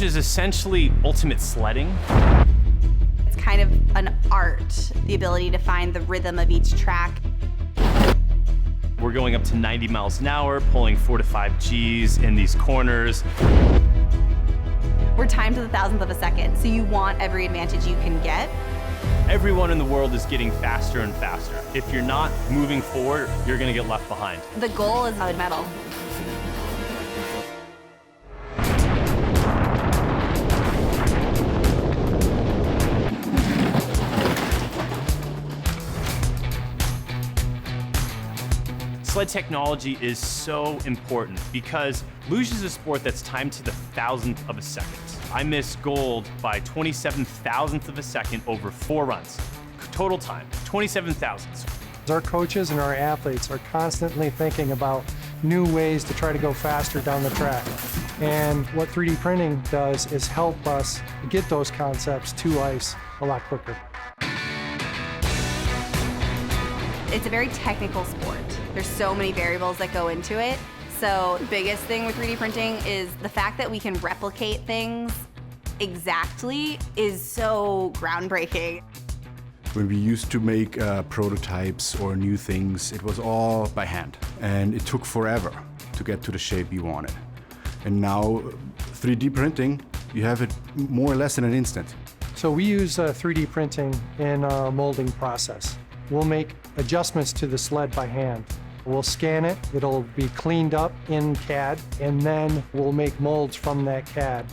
is essentially ultimate sledding. It's kind of an art, the ability to find the rhythm of each track. We're going up to 90 miles an hour, pulling 4 to 5 Gs in these corners. We're timed to the thousandth of a second, so you want every advantage you can get. Everyone in the world is getting faster and faster. If you're not moving forward, you're gonna get left behind. The goal is solid medal. Sled technology is so important because luge is a sport that's timed to the thousandth of a second. I missed gold by 27 thousandths of a second over 4 runs. Total time, 27 thousandths. Our coaches and our athletes are constantly thinking about new ways to try to go faster down the track. And what 3D printing does is help us get those concepts to ice a lot quicker. It's a very technical sport. There's so many variables that go into it. So the biggest thing with 3D printing is the fact that we can replicate things exactly is so groundbreaking. When we used to make prototypes or new things, it was all by hand. And it took forever to get to the shape we wanted. And now 3D printing, you have it more or less in an instant. So we use 3D printing in our molding process. We'll make adjustments to the sled by hand. We'll scan it, it'll be cleaned up in CAD, and then we'll make molds from that CAD.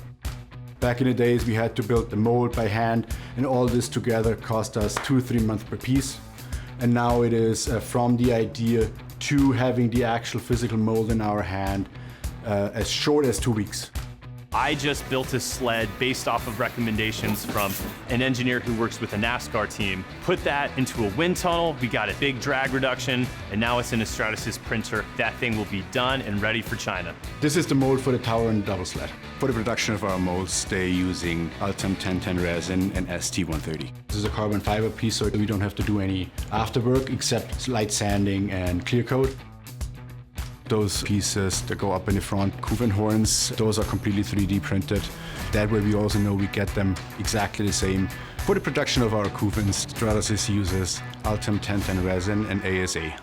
Back in the days, we had to build the mold by hand, and all this together cost us 2 or 3 months per piece. And now it is from the idea to having the actual physical mold in our hand as short as 2 weeks. I just built a sled based off of recommendations from an engineer who works with a NASCAR team. Put that into a wind tunnel, we got a big drag reduction, and now it's in a Stratasys printer. That thing will be done and ready for China. This is the mold for the tower and double sled. For the production of our molds, they're using Ultem 1010 resin and ST130. This is a carbon fiber piece, so we don't have to do any afterwork except light sanding and clear coat. Those pieces that go up in the front, Kufen horns, those are completely 3D printed. That way we also know we get them exactly the same. For the production of our Kufens, Stratasys uses Ultem 1010 resin and ASA.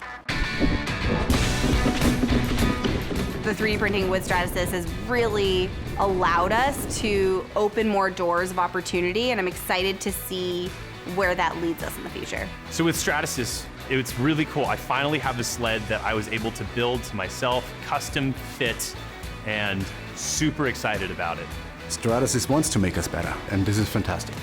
The 3D printing with Stratasys has really allowed us to open more doors of opportunity, and I'm excited to see where that leads us in the future. So with Stratasys, it's really cool. I finally have a sled that I was able to build myself, custom fit, and super excited about it. Stratasys wants to make us better, and this is fantastic.